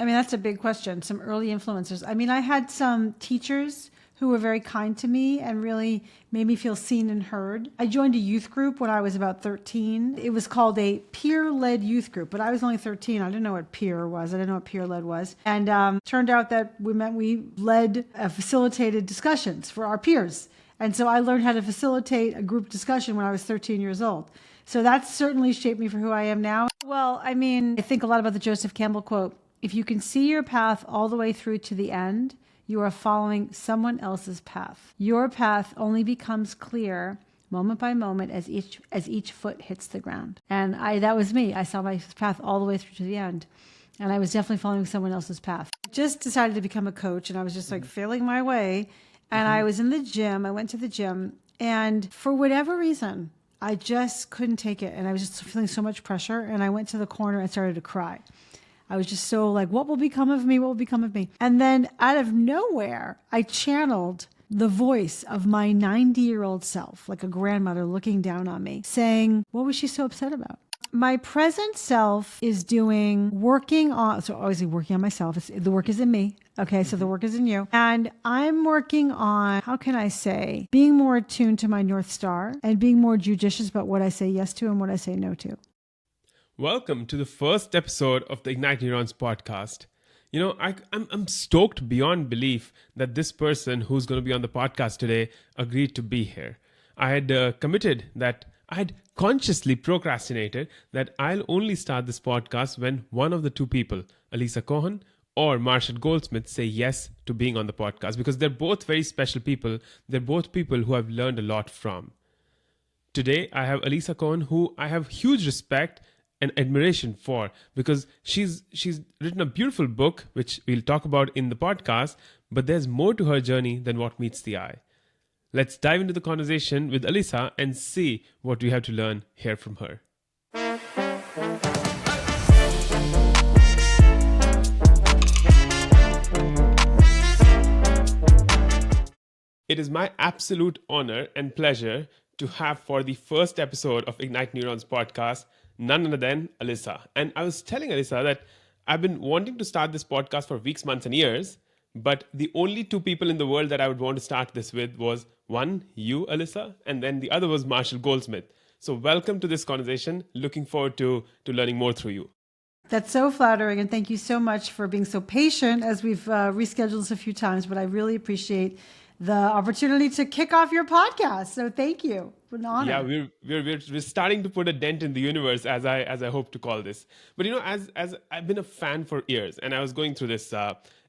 I mean, that's a big question. Some early influencers. I mean, I had some teachers who were very kind to me and really made me feel seen and heard. I joined a youth group when I was about 13. It was called a peer-led youth group, but I was only 13. I didn't know what peer was. I didn't know what peer-led was. And turned out that we led facilitated discussions for our peers. And so I learned how to facilitate a group discussion when I was 13 years old. So that's certainly shaped me for who I am now. Well, I mean, I think a lot about the Joseph Campbell quote. If you can see your path all the way through to the end, you are following someone else's path. Your path only becomes clear moment by moment as each foot hits the ground. And that was me. I saw my path all the way through to the end. And I was definitely following someone else's path. I just decided to become a coach, and I was just like failing my way. And I was in the gym. I went to the gym, and for whatever reason, I just couldn't take it. And I was just feeling so much pressure. And I went to the corner and started to cry. I was just so like, what will become of me? What will become of me? And then out of nowhere, I channeled the voice of my 90-year-old self, like a grandmother looking down on me, saying, what was she so upset about? My present self is working on myself. The work is in me. Okay, so the work is in you. And I'm working on, how can I say, being more attuned to my North Star and being more judicious about what I say yes to and what I say no to. Welcome to the first episode of the IgnitedNeurons Podcast. You know, I'm stoked beyond belief that this person who's going to be on the podcast today agreed to be here. I had committed that I had consciously procrastinated that I'll only start this podcast when one of the two people, Alisa Cohn or Marshall Goldsmith, say yes to being on the podcast, because they're both very special people. They're both people who I've learned a lot from. Today, I have Alisa Cohn, who I have huge respect and admiration for, because she's written a beautiful book, which we'll talk about in the podcast, but there's more to her journey than what meets the eye. Let's dive into the conversation with Alisa and see what we have to learn here from her. It is my absolute honor and pleasure to have for the first episode of IgnitedNeurons Podcast none other than Alisa. And I was telling Alisa that I've been wanting to start this podcast for weeks, months, and years, but the only two people in the world that I would want to start this with was one, you, Alisa, and then the other was Marshall Goldsmith. So welcome to this conversation. Looking forward to learning more through you. That's so flattering, and thank you so much for being so patient as we've rescheduled this a few times, but I really appreciate the opportunity to kick off your podcast. So thank you. An honor. Yeah, we're starting to put a dent in the universe, as I hope to call this. But you know, as I've been a fan for years, and I was going through this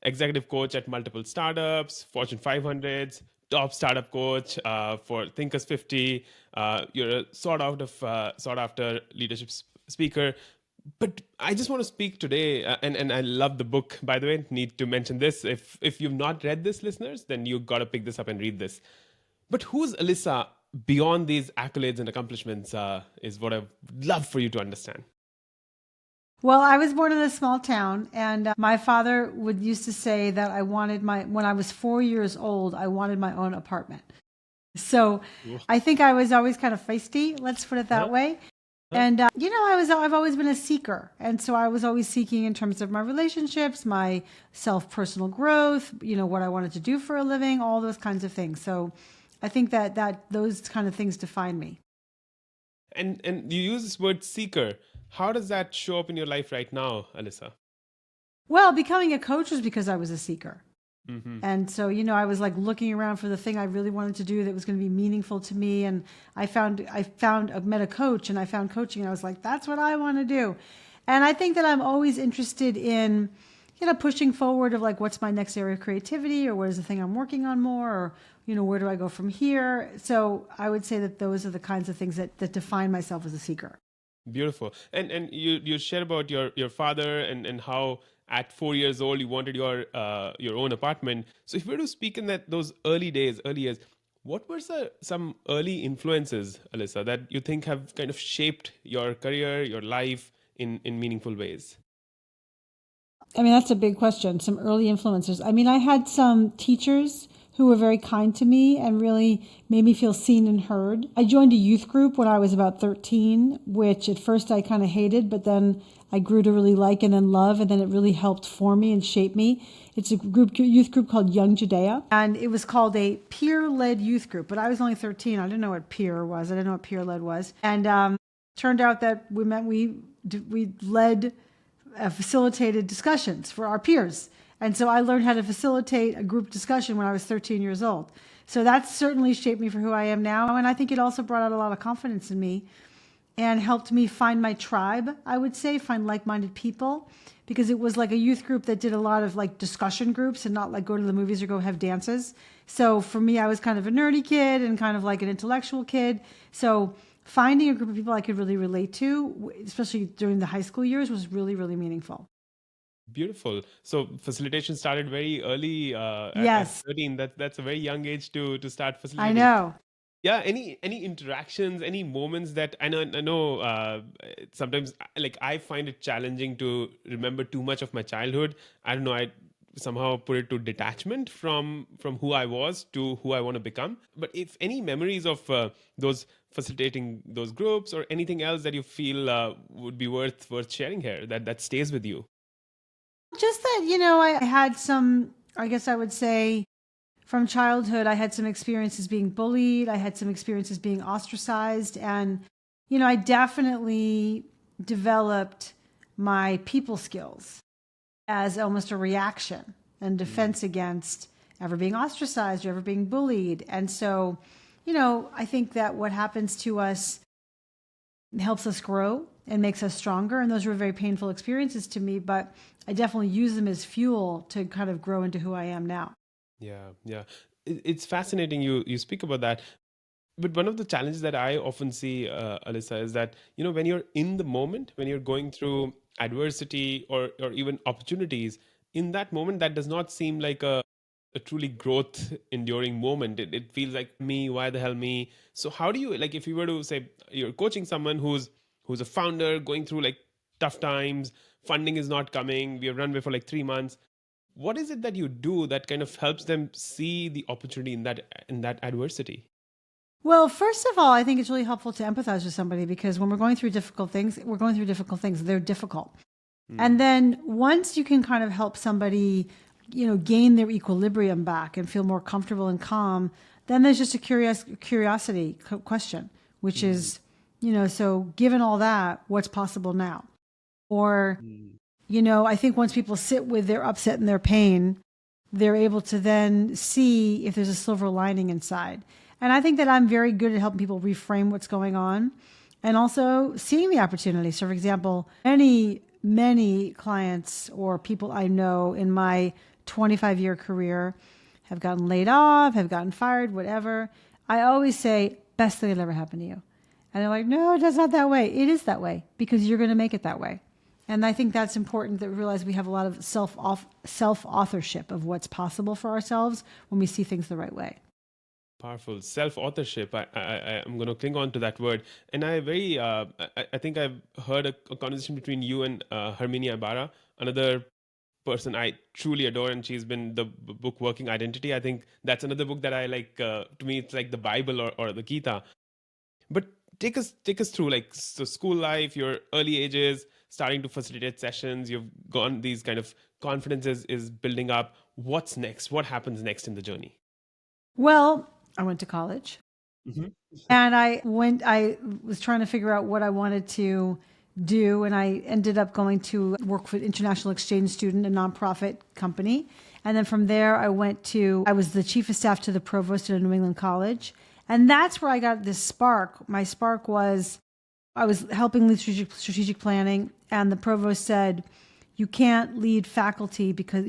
executive coach at multiple startups, Fortune 500s, top startup coach for Thinkers 50. You're a sought after leadership speaker. But I just want to speak today, and I love the book, by the way. Need to mention this. If you've not read this, listeners, then you've got to pick this up and read this. But who's Alisa beyond these accolades and accomplishments is what I'd love for you to understand. Well, I was born in a small town, and my father used to say that when I was 4 years old, I wanted my own apartment. So I think I was always kind of feisty, let's put it that way. And, I've always been a seeker. And so I was always seeking in terms of my relationships, my personal growth, what I wanted to do for a living, all those kinds of things. So I think that those kind of things define me. And you use this word seeker. How does that show up in your life right now, Alisa? Well, becoming a coach was because I was a seeker. Mm-hmm. And so, I was like looking around for the thing I really wanted to do that was going to be meaningful to me. And I met a coach, and I found coaching, and I was like, that's what I want to do. And I think that I'm always interested in, pushing forward of like, what's my next area of creativity, or what is the thing I'm working on more, or, where do I go from here? So I would say that those are the kinds of things that define myself as a seeker. Beautiful. And you shared about your father and how at 4 years old you wanted your own apartment. So if we were to speak in those early years, what were some early influences, Alisa, that you think have kind of shaped your career, your life in meaningful ways? I mean, that's a big question. Some early influencers. I mean, I had some teachers who were very kind to me and really made me feel seen and heard. I joined a youth group when I was about 13, which at first I kind of hated, but then I grew to really like and then love, and then it really helped form me and shape me. It's a youth group called Young Judea, and it was called a peer-led youth group, but I was only 13. I didn't know what peer was. I didn't know what peer-led was. And turned out that we led facilitated discussions for our peers. And so I learned how to facilitate a group discussion when I was 13 years old. So that's certainly shaped me for who I am now. And I think it also brought out a lot of confidence in me and helped me find my tribe, I would say, find like-minded people, because it was like a youth group that did a lot of like discussion groups and not like go to the movies or go have dances. So for me, I was kind of a nerdy kid and kind of like an intellectual kid. So finding a group of people I could really relate to, especially during the high school years, was really, really meaningful. Beautiful. So facilitation started very early. Yes. At 13. That's a very young age to start I facilitating. know. Yeah. Any interactions, any moments that I know. Sometimes like I find it challenging to remember too much of my childhood. I don't know. I somehow put it to detachment from who I was to who I want to become. But if any memories of those facilitating those groups or anything else that you feel would be worth sharing here that stays with you. Just that, I had some, I guess I would say from childhood, I had some experiences being bullied. I had some experiences being ostracized. And, I definitely developed my people skills as almost a reaction and defense against ever being ostracized or ever being bullied. And so, I think that what happens to us helps us grow and makes us stronger. And those were very painful experiences to me, but I definitely use them as fuel to kind of grow into who I am now. Yeah. It's fascinating you speak about that. But one of the challenges that I often see, Alisa, is that, when you're in the moment, when you're going through adversity or even opportunities, in that moment, that does not seem like a truly growth enduring moment. It feels like me, why the hell me? So how do you, like, if you were to say you're coaching someone who's a founder going through like tough times, funding is not coming, we have runway for like 3 months. What is it that you do that kind of helps them see the opportunity in that adversity? Well, first of all, I think it's really helpful to empathize with somebody, because when we're going through difficult things, They're difficult. And then once you can kind of help somebody, gain their equilibrium back and feel more comfortable and calm, then there's just a curiosity question, which is, so given all that, what's possible now? Or, I think once people sit with their upset and their pain, they're able to then see if there's a silver lining inside. And I think that I'm very good at helping people reframe what's going on and also seeing the opportunity. So, for example, many clients or people I know in my 25-year career have gotten laid off, have gotten fired, whatever. I always say, best thing that ever happened to you. And they're like, no, that's not that way. It is that way, because you're going to make it that way. And I think that's important, that we realize we have a lot of self-authorship of what's possible for ourselves when we see things the right way. Powerful self-authorship. I'm going to cling on to that word. And I think I've heard a conversation between you and Herminia Ibarra, another person I truly adore, and she's been the book Working Identity. I think that's another book that I like. To me, it's like the Bible or the Gita. But take us through like so school life, your early ages, starting to facilitate sessions. You've gone, these kind of confidence is building up. What's next? What happens next in the journey? Well, I went to college. Mm-hmm. And I was trying to figure out what I wanted to do. And I ended up going to work for International Exchange Student, a nonprofit company. And then from there, I was the chief of staff to the provost at a New England college. And that's where I got this spark. My spark was, I was helping lead strategic planning. And the provost said, you can't lead faculty because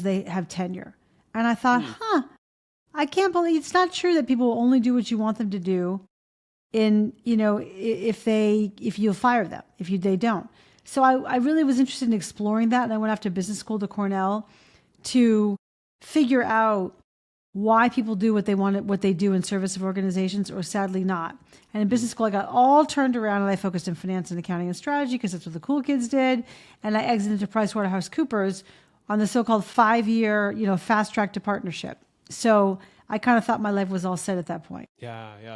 they have tenure. And I thought, I can't believe it's not true that people will only do what you want them to do if you'll fire them, they don't. So I really was interested in exploring that. And I went off to business school to Cornell to figure out why people do what they do in service of organizations, or sadly not. And in business school, I got all turned around and I focused in finance and accounting and strategy because that's what the cool kids did. And I exited to PricewaterhouseCoopers on the so-called 5-year, fast track to partnership. So I kind of thought my life was all set at that point. Yeah.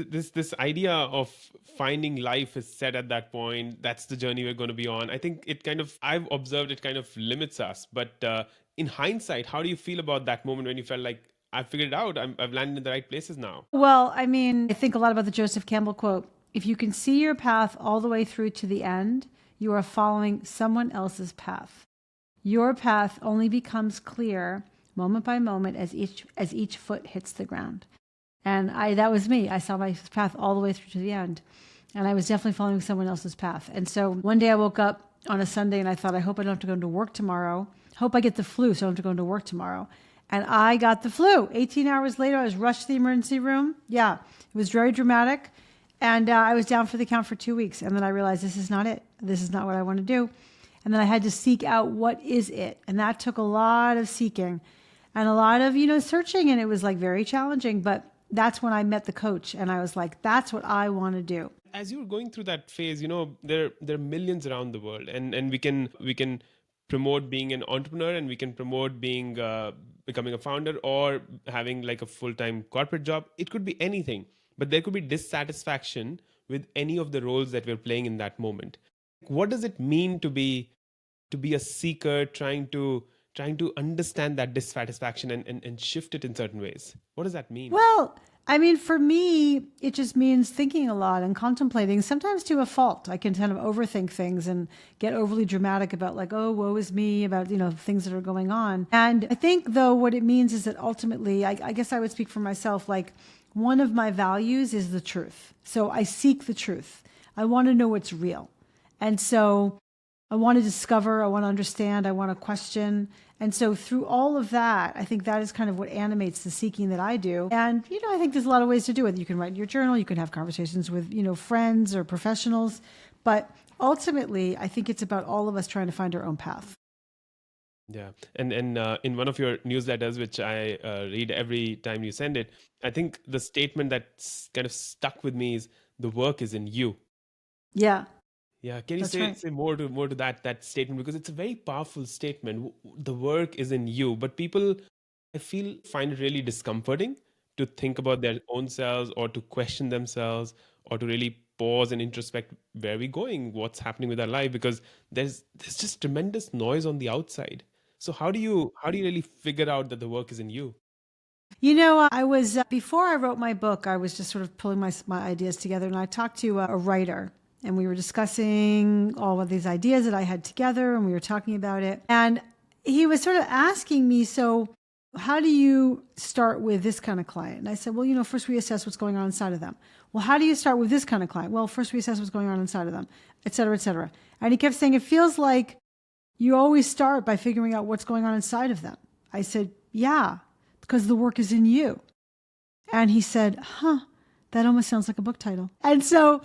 This idea of finding life is set at that point. That's the journey we're going to be on. I think it kind of, I've observed it kind of limits us. But in hindsight, how do you feel about that moment when you felt like, I've figured it out, I've landed in the right places now? Well, I mean, I think a lot about the Joseph Campbell quote. If you can see your path all the way through to the end, you are following someone else's path. Your path only becomes clear moment by moment as each foot hits the ground. And that was me. I saw my path all the way through to the end. And I was definitely following someone else's path. And so one day I woke up on a Sunday and I thought, I hope I don't have to go into work tomorrow. Hope I get the flu so I don't have to go into work tomorrow. And I got the flu. 18 hours later, I was rushed to the emergency room. Yeah, it was very dramatic. And I was down for the count for 2 weeks. And then I realized this is not it. This is not what I want to do. And then I had to seek out what is it. And that took a lot of seeking and a lot of, searching. And it was like very challenging. But that's when I met the coach. And I was like, that's what I want to do. As you were going through that phase, there are millions around the world. And we can promote being an entrepreneur, and we can promote being becoming a founder or having like a full-time corporate job. It could be anything. But there could be dissatisfaction with any of the roles that we're playing in that moment. What does it mean to be a seeker, trying to understand that dissatisfaction and shift it in certain ways? What does that mean? Well, I mean, for me, it just means thinking a lot and contemplating, sometimes to a fault. I can kind of overthink things and get overly dramatic about like, oh, woe is me, about, things that are going on. And I think, though, what it means is that ultimately, I guess I would speak for myself, like one of my values is the truth. So I seek the truth. I want to know what's real. And so I want to discover, I want to understand, I want to question. And so through all of that, I think that is kind of what animates the seeking that I do. And, I think there's a lot of ways to do it. You can write in your journal, you can have conversations with, friends or professionals. But ultimately, I think it's about all of us trying to find our own path. Yeah. And in one of your newsletters, which I read every time you send it, I think the statement that's kind of stuck with me is the work is in you. Yeah. Yeah. Can you That's say right. say more to that statement? Because it's a very powerful statement. The work is in you. But people, I feel, find it really discomforting to think about their own selves or to question themselves or to really pause and introspect where we're going, what's happening with our life, because there's just tremendous noise on the outside. So how do you really figure out that the work is in you? I was, before I wrote my book, I was just sort of pulling my ideas together, and I talked to a writer, and we were discussing all of these ideas that I had together, and we were talking about it. And he was sort of asking me, so how do you start with this kind of client? And I said, well, first we assess what's going on inside of them. Well, how do you start with this kind of client? Well, first we assess what's going on inside of them, et cetera, et cetera. And he kept saying, it feels like you always start by figuring out what's going on inside of them. I said, yeah, because the work is in you. And he said, that almost sounds like a book title. And so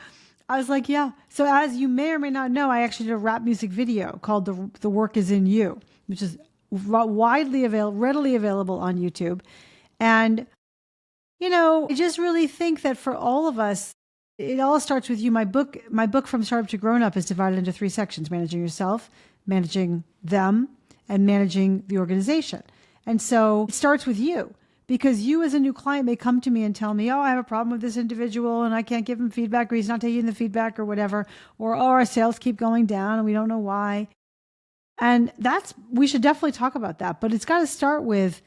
I was like, yeah. So as you may or may not know, I actually did a rap music video called The Work is in You, which is readily available on YouTube. And, I just really think that for all of us, it all starts with you. My book From Startup to Grown Up is divided into 3 sections: managing yourself, managing them, and managing the organization. And so it starts with you, because you as a new client may come to me and tell me, oh, I have a problem with this individual and I can't give him feedback, or he's not taking the feedback or whatever, or, oh, our sales keep going down and we don't know why. And we should definitely talk about that, but it's got to start with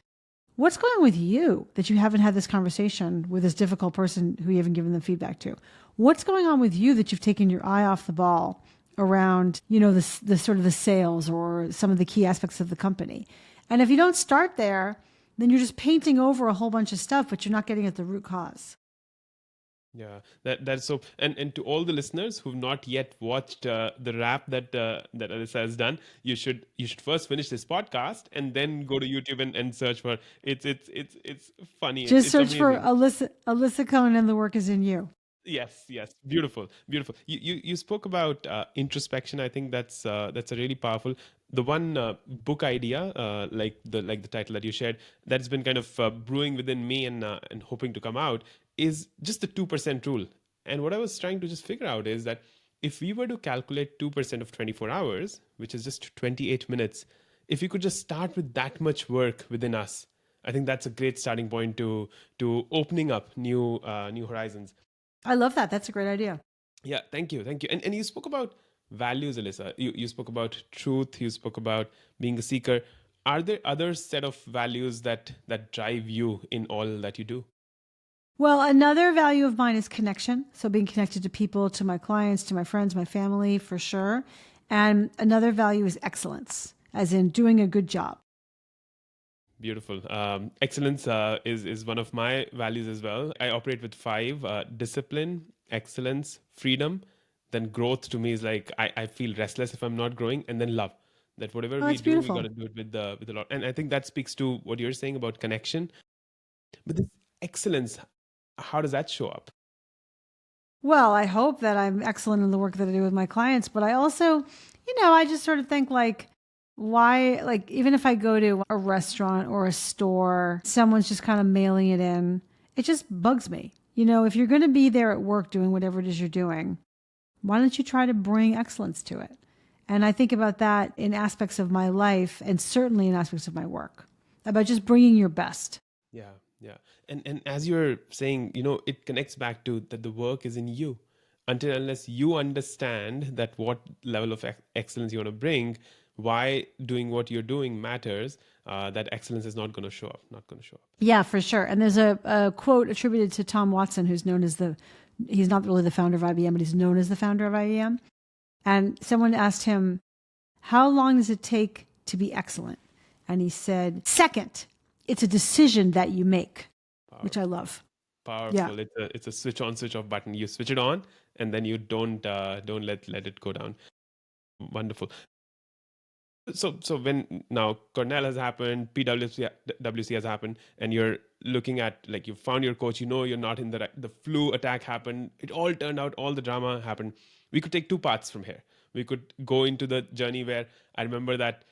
what's going on with you that you haven't had this conversation with this difficult person who you haven't given them feedback to. What's going on with you that you've taken your eye off the ball around, the sort of the sales or some of the key aspects of the company. And if you don't start there, then you're just painting over a whole bunch of stuff, but you're not getting at the root cause. Yeah, that's so. And to all the listeners who've not yet watched the rap that Alisa has done, you should first finish this podcast and then go to YouTube and search for it's funny. Just It's search for amazing. Alisa Cohn and The Work is in You. Yes, beautiful. You spoke about introspection. I think that's a really powerful. The one book idea, like the title that you shared, that's been kind of brewing within me and hoping to come out, is just the 2% rule. And what I was trying to just figure out is that if we were to calculate 2% of 24 hours, which is just 28 minutes, if we could just start with that much work within us, I think that's a great starting point to opening up new horizons. I love that. That's a great idea. Yeah, thank you. Thank you. And you spoke about values, Alisa. You spoke about truth, you spoke about being a seeker. Are there other set of values that drive you in all that you do? Well, another value of mine is connection. So being connected to people, to my clients, to my friends, my family, for sure. And another value is excellence, as in doing a good job. Beautiful. Excellence is one of my values as well. I operate with five: discipline, excellence, freedom. Then growth to me is like I feel restless if I'm not growing, and then love. That whatever Oh, we that's do, we got beautiful. to do it with a lot. And I think that speaks to what you're saying about connection. But this excellence, how does that show up? Well, I hope that I'm excellent in the work that I do with my clients, but I also, I just sort of think like, why, like, even if I go to a restaurant or a store, someone's just kind of mailing it in, it just bugs me. If you're going to be there at work doing whatever it is you're doing, why don't you try to bring excellence to it? And I think about that in aspects of my life and certainly in aspects of my work, about just bringing your best. Yeah, yeah. And as you're saying, it connects back to that the work is in you. Until unless you understand that what level of excellence you want to bring, why doing what you're doing matters, that excellence is not going to show up, not going to show up. Yeah, for sure. And there's a quote attributed to Tom Watson, who's known as he's not really the founder of IBM, but he's known as the founder of IBM. And someone asked him, how long does it take to be excellent? And he said, second, it's a decision that you make, which I love. Yeah. Powerful. It's a switch on, switch off button. You switch it on, and then you don't let it go down. Wonderful. So when now Cornell has happened, PWC has happened, and you're looking at, like, you found your coach, you're not in the flu attack happened, it all turned out, all the drama happened. We could take two paths from here. We could go into the journey where I remember that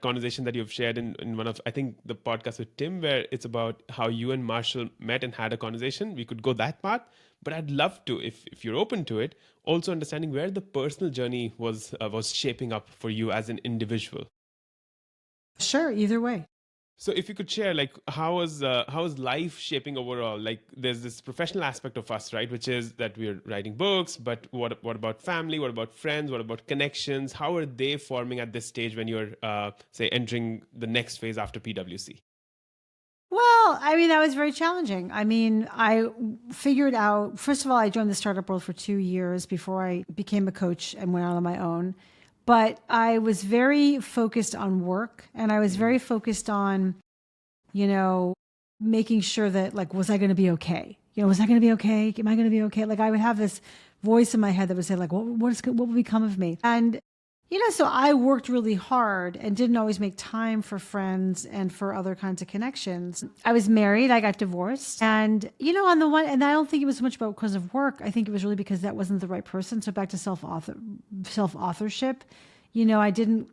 conversation that you've shared in one of, I think, the podcast with Tim, where it's about how you and Marshall met and had a conversation. We could go that path, but I'd love to, if you're open to it, also understanding where the personal journey was shaping up for you as an individual. Sure. Either way. So if you could share, like, how is life shaping overall? Like, there's this professional aspect of us, right, which is that we're writing books, but what about family? What about friends? What about connections? How are they forming at this stage when you're, say, entering the next phase after PwC? Well, I mean, that was very challenging. I mean, I figured out, first of all, I joined the startup world for 2 years before I became a coach and went out on my own. But I was very focused on work and I was very focused on, making sure that, like, was I going to be okay? Was I going to be okay? Am I going to be okay? Like, I would have this voice in my head that would say, like, what will become of me? And so I worked really hard and didn't always make time for friends and for other kinds of connections. I was married, I got divorced. And, on the one, and I don't think it was so much about because of work. I think it was really because that wasn't the right person. So back to self-authorship, I didn't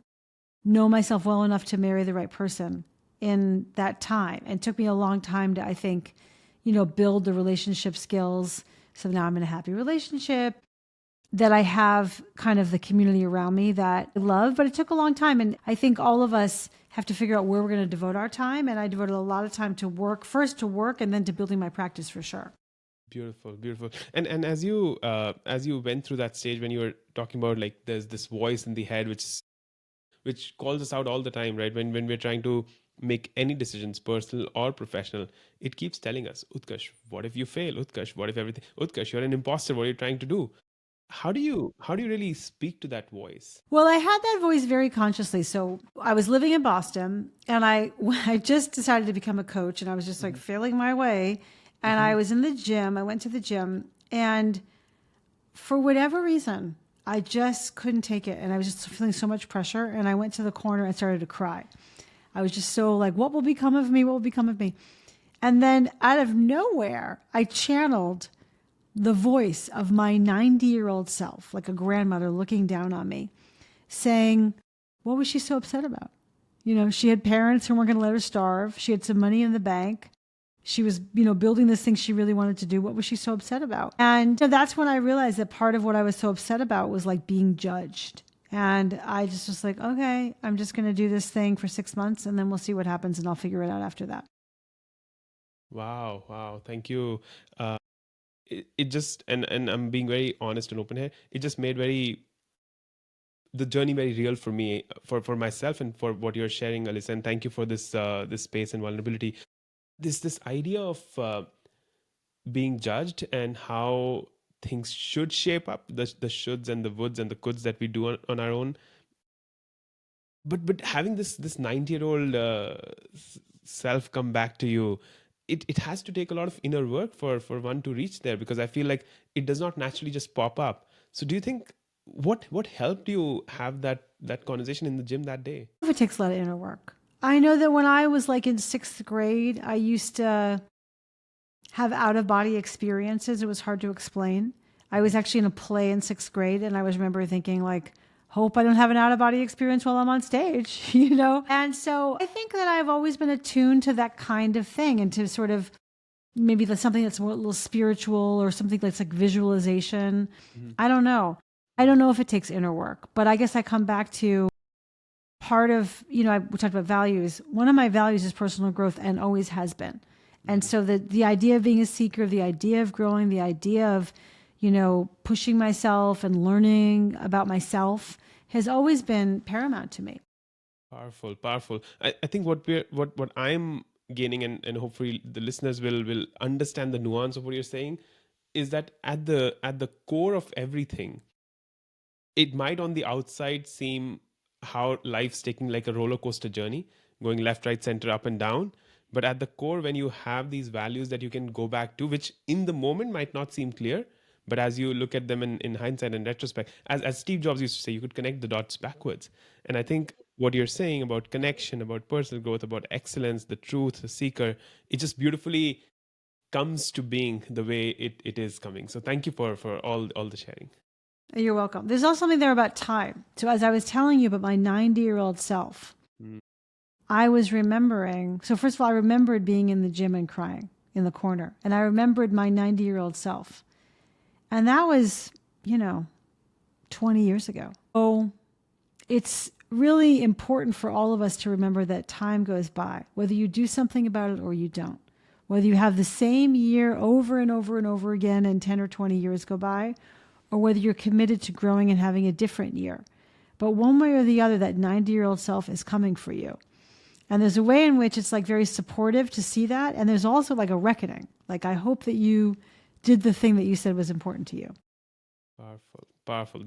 know myself well enough to marry the right person in that time. And it took me a long time to, I think, build the relationship skills. So now I'm in a happy relationship, that I have kind of the community around me that I love, but it took a long time. And I think all of us have to figure out where we're going to devote our time. And I devoted a lot of time to work, first to work, and then to building my practice, for sure. Beautiful, beautiful. And as you went through that stage when you were talking about, like, there's this voice in the head which calls us out all the time, right? When we're trying to make any decisions, personal or professional, it keeps telling us, Utkarsh, what if you fail? Utkarsh, what if everything? Utkarsh, you're an imposter. What are you trying to do? How do you really speak to that voice? Well, I had that voice very consciously. So I was living in Boston and I just decided to become a coach and I was just like failing my way. And I was in the gym. I went to the gym and for whatever reason, I just couldn't take it. And I was just feeling so much pressure. And I went to the corner and started to cry. I was just so like, what will become of me? What will become of me? And then out of nowhere, I channeled the voice of my 90-year-old self, like a grandmother looking down on me, saying, what was she so upset about? She had parents who weren't going to let her starve. She had some money in the bank. She was, building this thing she really wanted to do. What was she so upset about? And that's when I realized that part of what I was so upset about was like being judged. And I just was like, okay, I'm just going to do this thing for 6 months and then we'll see what happens and I'll figure it out after that. Wow, wow. Thank you. it just, and I'm being very honest and open here, it just made the journey very real for me, for myself, and for what you're sharing, Alisa. And thank you for this space and vulnerability. This idea of being judged and how things should shape up, the shoulds and the woulds and the coulds that we do on our own. But having this 90-year-old self come back to you, it has to take a lot of inner work for one to reach there, because I feel like it does not naturally just pop up. So do you think what helped you have that conversation in the gym that day? It takes a lot of inner work. I know that when I was like in 6th grade, I used to have out-of-body experiences. It was hard to explain. I was actually in a play in 6th grade, and I was remember thinking like, hope I don't have an out-of-body experience while I'm on stage, you know? And so I think that I've always been attuned to that kind of thing, and to sort of maybe something that's more, a little spiritual, or something that's like visualization. Mm-hmm. I don't know. I don't know if it takes inner work, but I guess I come back to part of, we talked about values. One of my values is personal growth, and always has been. And so the idea of being a seeker, the idea of growing, the idea of, pushing myself and learning about myself has always been paramount to me. Powerful, powerful. I think what I'm gaining, and hopefully the listeners will understand the nuance of what you're saying, is that at the core of everything, it might on the outside seem how life's taking like a roller coaster journey, going left, right, center, up and down. But at the core, when you have these values that you can go back to, which in the moment might not seem clear, but as you look at them in hindsight and retrospect, as Steve Jobs used to say, you could connect the dots backwards. And I think what you're saying about connection, about personal growth, about excellence, the truth, the seeker, it just beautifully comes to being the way it is coming. So thank you for all the sharing. You're welcome. There's also something there about time. So as I was telling you about my 90-year-old self, I was remembering. So first of all, I remembered being in the gym and crying in the corner. And I remembered my 90-year-old self. And that was, 20 years ago. So it's really important for all of us to remember that time goes by, whether you do something about it or you don't. Whether you have the same year over and over and over again and 10 or 20 years go by, or whether you're committed to growing and having a different year. But one way or the other, that 90-year-old self is coming for you. And there's a way in which it's like very supportive to see that. And there's also like a reckoning. Like, I hope that you did the thing that you said was important to you. Powerful, powerful.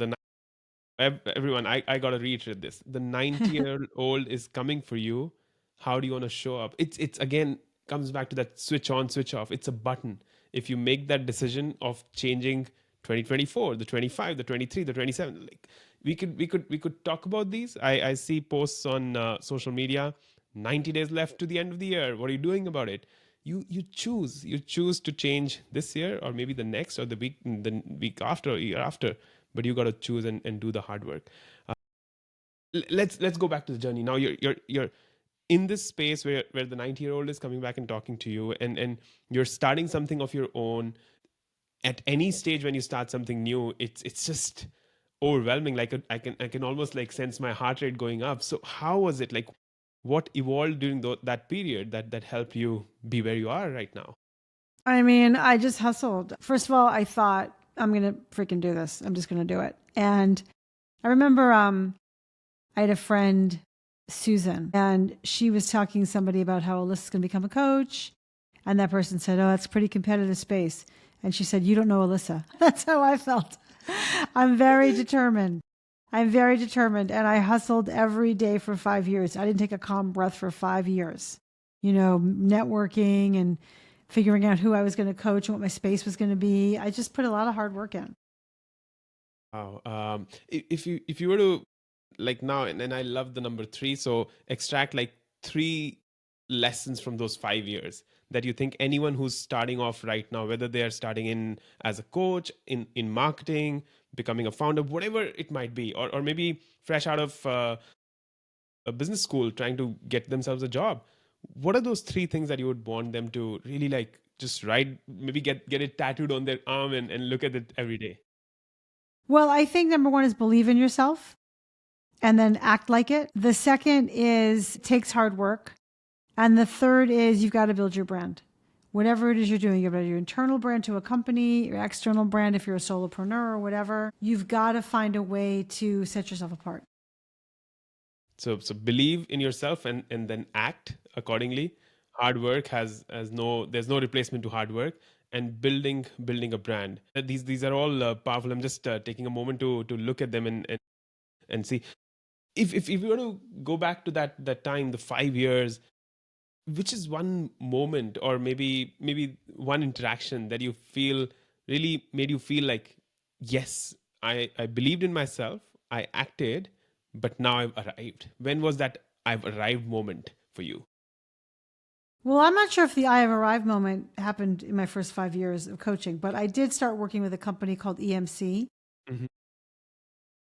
Everyone, I got to reiterate this. The 90-year-old is coming for you. How do you want to show up? It's again, comes back to that switch on, switch off. It's a button. If you make that decision of changing 2024, the 25, the 23, the 27, like we could talk about these. I see posts on social media, 90 days left to the end of the year. What are you doing about it? You choose to change this year, or maybe the next, or the week after, or year after, but you got to choose and do the hard work. Let's go back to the journey. Now you're in this space where the 90-year-old is coming back and talking to you, and you're starting something of your own. At any stage when you start something new, it's just overwhelming. Like I can almost like sense my heart rate going up. So how was it? Like, what evolved during that period that helped you be where you are right now? I mean, I just hustled. First of all, I thought, I'm going to freaking do this. I'm just going to do it. And I remember I had a friend, Susan, and she was talking to somebody about how Alyssa's going to become a coach. And that person said, oh, that's a pretty competitive space. And she said, you don't know Alisa. That's how I felt. I'm very determined. And I hustled every day for 5 years. I didn't take a calm breath for 5 years, networking and figuring out who I was going to coach and what my space was going to be. I just put a lot of hard work in. Wow. If you were to, like, now, and I love the number 3, so extract like 3 lessons from those 5 years that you think anyone who's starting off right now, whether they are starting in as a coach, in marketing, becoming a founder, whatever it might be, or maybe fresh out of a business school trying to get themselves a job, what are those 3 things that you would want them to really like just write, maybe get it tattooed on their arm and look at it every day? Well, I think number 1 is believe in yourself and then act like it. The second is it takes hard work. And the third is you've got to build your brand. whatever it is you're doing, whether your internal brand to a company, your external brand, if you're a solopreneur or whatever, you've got to find a way to set yourself apart. So believe in yourself and then act accordingly. Hard work there's no replacement to hard work, and building a brand. These are all powerful. I'm just taking a moment to look at them and see if you want to go back to that time, the 5 years, which is one moment or maybe one interaction that you feel really made you feel like, yes, I believed in myself, I acted, but now I've arrived. When was that I've arrived moment for you? Well, I'm not sure if the I have arrived moment happened in my first 5 years of coaching, but I did start working with a company called EMC, Mm-hmm.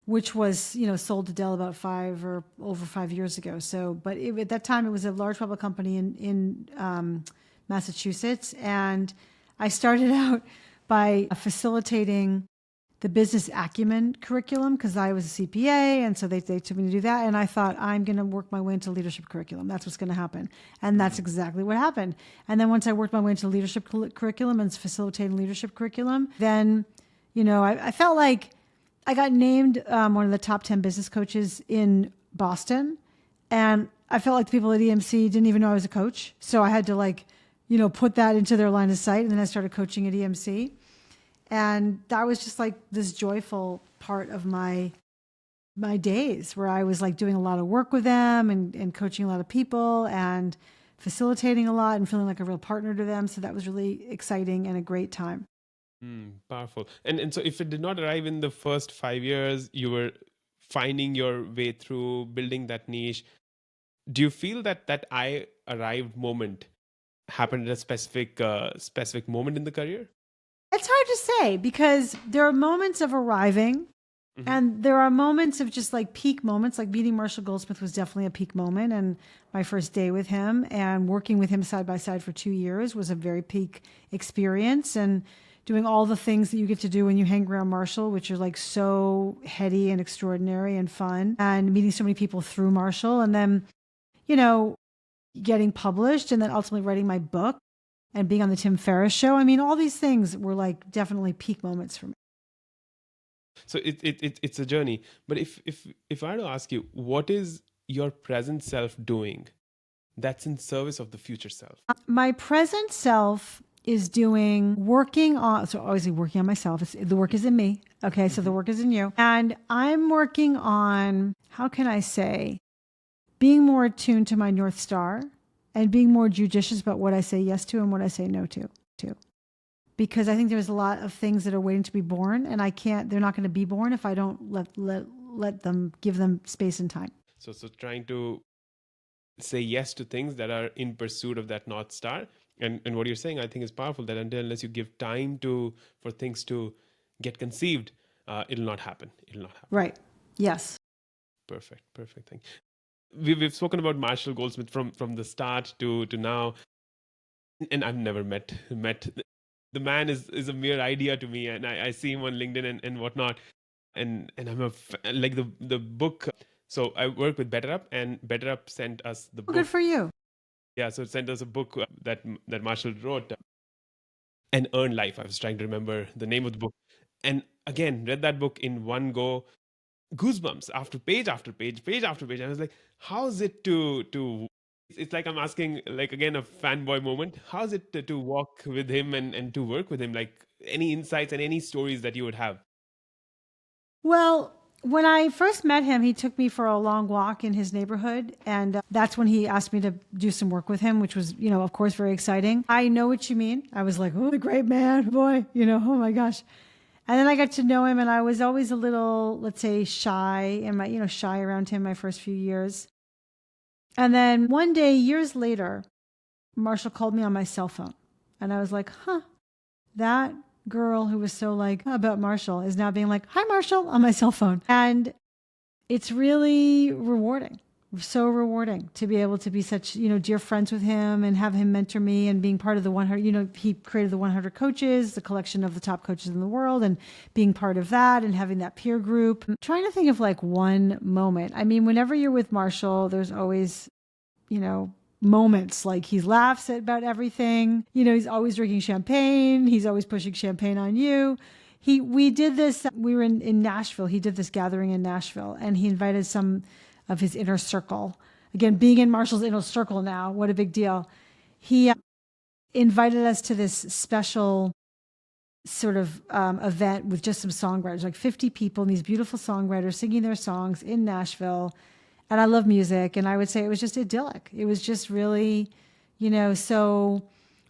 which was, sold to Dell about 5 years ago. So, but at that time it was a large public company in Massachusetts. And I started out by facilitating the business acumen curriculum because I was a CPA. And so they took me to do that. And I thought, I'm going to work my way into leadership curriculum. That's what's going to happen. And that's exactly what happened. And then once I worked my way into leadership curriculum and facilitating leadership curriculum, then, I felt like I got named one of the top 10 business coaches in Boston. And I felt like the people at EMC didn't even know I was a coach. So I had to put that into their line of sight. And then I started coaching at EMC. And that was just like this joyful part of my days where I was like doing a lot of work with them and coaching a lot of people and facilitating a lot and feeling like a real partner to them. So that was really exciting and a great time. Powerful. And so if it did not arrive in the first 5 years, you were finding your way through building that niche. Do you feel that I arrived moment happened at a specific moment in the career? It's hard to say because there are moments of arriving and there are moments of just like peak moments. Like meeting Marshall Goldsmith was definitely a peak moment. And my first day with him and working with him side by side for 2 years was a very peak experience. And doing all the things that you get to do when you hang around Marshall, which are like so heady and extraordinary and fun, and meeting so many people through Marshall. And then, getting published and then ultimately writing my book and being on the Tim Ferriss show. I mean, all these things were like definitely peak moments for me. So it's a journey. But if I were to ask you, what is your present self doing that's in service of the future self? My present self is working on myself. The work is in me. Okay. So the work is in you. And I'm working on, how can I say, being more attuned to my North Star and being more judicious about what I say yes to and what I say no to. Because I think there's a lot of things that are waiting to be born and they're not going to be born if I don't let them, give them space and time. So trying to say yes to things that are in pursuit of that North Star. And what you're saying, I think, is powerful, that unless you give time for things to get conceived, it'll not happen. Right. Yes. Perfect. Thank you. We've spoken about Marshall Goldsmith from the start to now, and I've never met. The man is a mere idea to me, and I see him on LinkedIn and whatnot, and I'm like the book. So I work with BetterUp, and BetterUp sent us the book. Good for you. Yeah, so it sent us a book that Marshall wrote, An Earned Life. I was trying to remember the name of the book, and again read that book in one go. Goosebumps after page after page. I was like, how is it to it's like I'm asking, like, again, a fanboy moment. How is it to walk with him and to work with him? Like, any insights and any stories that you would have? Well, when I first met him, he took me for a long walk in his neighborhood. And that's when he asked me to do some work with him, which was, of course, very exciting. I know what you mean. I was like, oh, the great man, boy, oh my gosh. And then I got to know him, and I was always a little, let's say, shy shy around him my first few years. And then one day, years later, Marshall called me on my cell phone. And I was like, that girl who was so like about Marshall is now being like, hi, Marshall, on my cell phone. And it's really rewarding. So rewarding to be able to be such, dear friends with him and have him mentor me and being part of the 100, he created the 100 coaches, the collection of the top coaches in the world, and being part of that and having that peer group. I'm trying to think of like one moment. I mean, whenever you're with Marshall, there's always, moments. Like he laughs about everything. He's always drinking champagne. He's always pushing champagne on you. We did this. We were in Nashville. He did this gathering in Nashville, and he invited some of his inner circle. Again, being in Marshall's inner circle now, what a big deal. He invited us to this special sort of event with just some songwriters, like 50 people, and these beautiful songwriters singing their songs in Nashville. And I love music, and I would say it was just idyllic. It was just really, so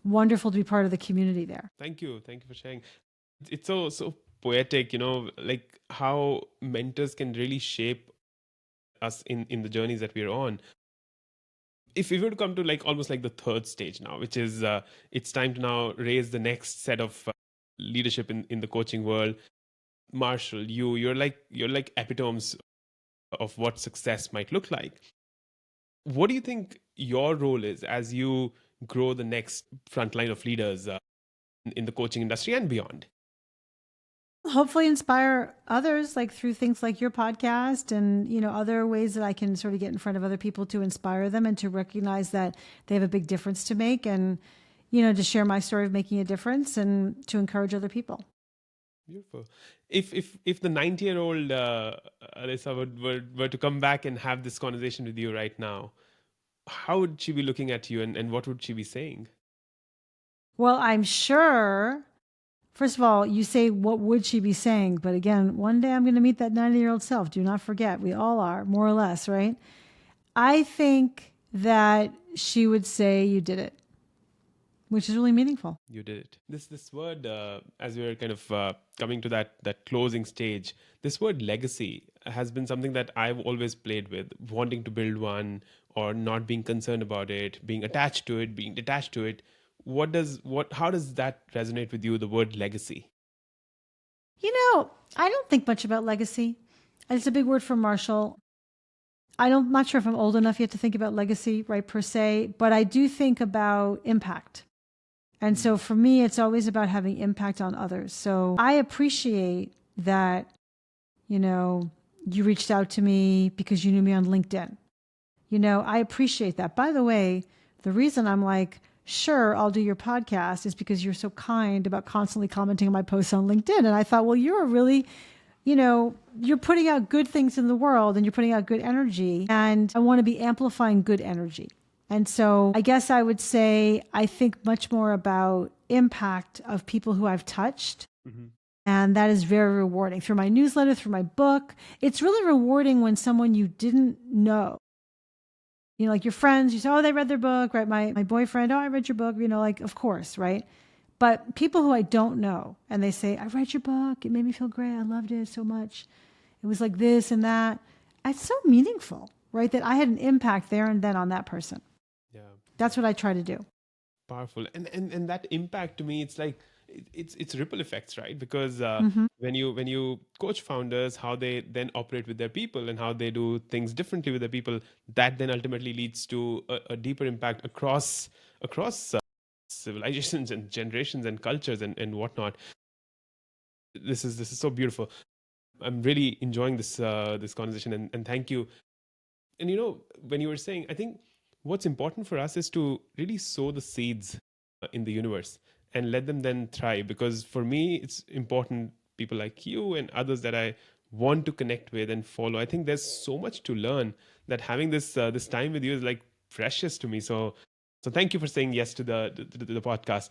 wonderful to be part of the community there. Thank you for sharing. It's so poetic, like how mentors can really shape us in the journeys that we're on. If we were to come to like almost like the third stage now, which is it's time to now raise the next set of leadership in the coaching world. Marshall, you're like epitomes of what success might look like. What do you think your role is as you grow the next front line of leaders in the coaching industry and beyond? Hopefully inspire others, like through things like your podcast and, other ways that I can sort of get in front of other people to inspire them and to recognize that they have a big difference to make, and, to share my story of making a difference and to encourage other people. Beautiful. If the 90-year-old Alisa were to come back and have this conversation with you right now, how would she be looking at you, and what would she be saying? Well, I'm sure, first of all, you say, what would she be saying? But again, one day I'm going to meet that 90-year-old self. Do not forget, we all are, more or less, right? I think that she would say, you did it, which is really meaningful. You did it. This word, as we're kind of coming to that closing stage, this word legacy has been something that I've always played with, wanting to build one or not being concerned about it, being attached to it, being detached to it. How does that resonate with you, the word legacy? I don't think much about legacy. It's a big word for Marshall. I'm not sure if I'm old enough yet to think about legacy, right, per se, but I do think about impact. And so for me, it's always about having impact on others. So I appreciate that, you reached out to me because you knew me on LinkedIn. I appreciate that. By the way, the reason I'm like, sure, I'll do your podcast is because you're so kind about constantly commenting on my posts on LinkedIn. And I thought, well, you're really, you're putting out good things in the world and you're putting out good energy. And I want to be amplifying good energy. And so I guess I would say I think much more about impact of people who I've touched. Mm-hmm. And that is very rewarding. Through my newsletter, through my book, it's really rewarding when someone you didn't know, like your friends, you say, oh, they read their book, right? My boyfriend, oh, I read your book, like, of course, right? But people who I don't know, and they say, I read your book, it made me feel great, I loved it so much. It was like this and that. It's so meaningful, right? That I had an impact there and then on that person. Yeah. That's what I try to do. Powerful. And that impact, to me, it's like, it's ripple effects, right? Because when you coach founders, how they then operate with their people and how they do things differently with their people, that then ultimately leads to a deeper impact across civilizations and generations and cultures and whatnot. This is so beautiful. I'm really enjoying this conversation, and thank you. And when you were saying, I think what's important for us is to really sow the seeds in the universe and let them then thrive. Because for me, it's important, people like you and others that I want to connect with and follow. I think there's so much to learn that having this time with you is like precious to me. So thank you for saying yes to the podcast.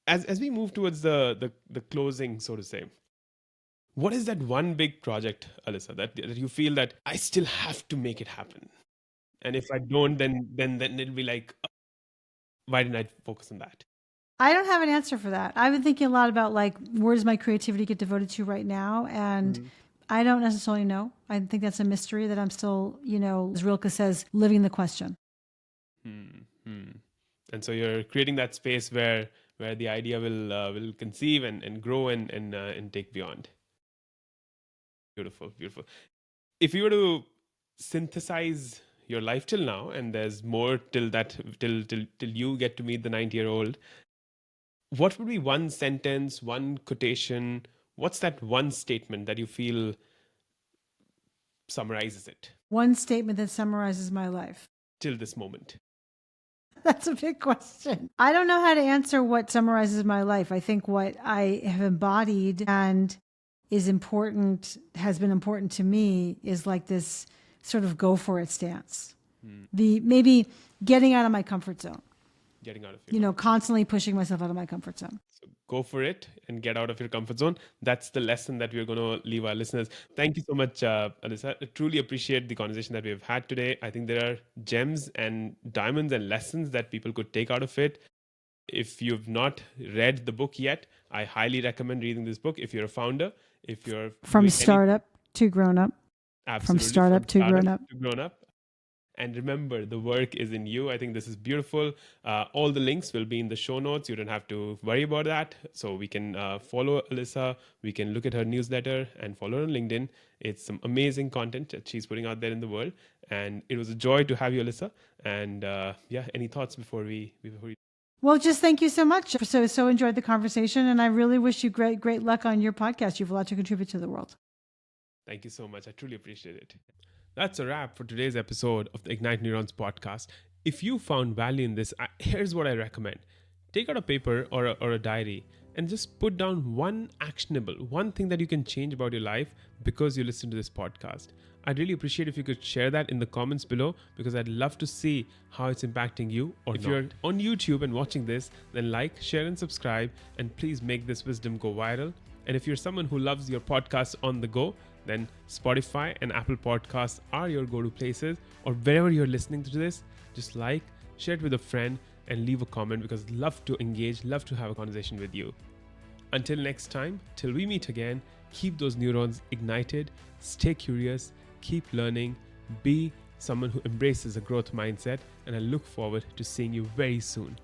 As we move towards the closing, so to say, what is that one big project, Alisa, that you feel that I still have to make it happen? And if I don't, then it'll be like, why didn't I focus on that? I don't have an answer for that. I've been thinking a lot about like, where does my creativity get devoted to right now? And I don't necessarily know. I think that's a mystery that I'm still, as Rilke says, living the question. And so you're creating that space where the idea will conceive and grow and take beyond. Beautiful, beautiful. If you were to synthesize your life till now, and there's more till you get to meet the 90-year-old, what would be one sentence, one quotation? What's that one statement that you feel summarizes it? One statement that summarizes my life. Till this moment. That's a big question. I don't know how to answer what summarizes my life. I think what I have embodied and is important, has been important to me, is like this sort of go for it stance. The maybe getting out of my comfort zone, Getting out of your constantly pushing myself out of my comfort zone. So go for it and get out of your comfort zone. That's the lesson that we're going to leave our listeners. Thank you so much, Alisa. I truly appreciate the conversation that we've had today. I think there are gems and diamonds and lessons that people could take out of it. If you've not read the book yet, I highly recommend reading this book. If you're a founder, if you're From startup to grown up. absolutely From startup to grown up. And remember, the work is in you. I think this is beautiful. All the links will be in the show notes. You don't have to worry about that. So we can follow Alisa. We can look at her newsletter and follow her on LinkedIn. It's some amazing content that she's putting out there in the world. And it was a joy to have you, Alisa. And any thoughts before we Well, just thank you so much. So enjoyed the conversation, and I really wish you great luck on your podcast. You have a lot to contribute to the world. Thank you so much. I truly appreciate it. That's a wrap for today's episode of the Ignite Neurons podcast. If you found value in this, here's what I recommend. Take out a paper or a diary and just put down one thing that you can change about your life because you listen to this podcast. I'd really appreciate if you could share that in the comments below, because I'd love to see how it's impacting you. Or if you're on YouTube and watching this, then like, share, and subscribe, and please make this wisdom go viral. And if you're someone who loves your podcast on the go, then Spotify and Apple Podcasts are your go-to places, or wherever you're listening to this, just like, share it with a friend, and leave a comment, because I'd love to engage, love to have a conversation with you. Until next time, till we meet again, keep those neurons ignited, stay curious, keep learning, be someone who embraces a growth mindset, and I look forward to seeing you very soon.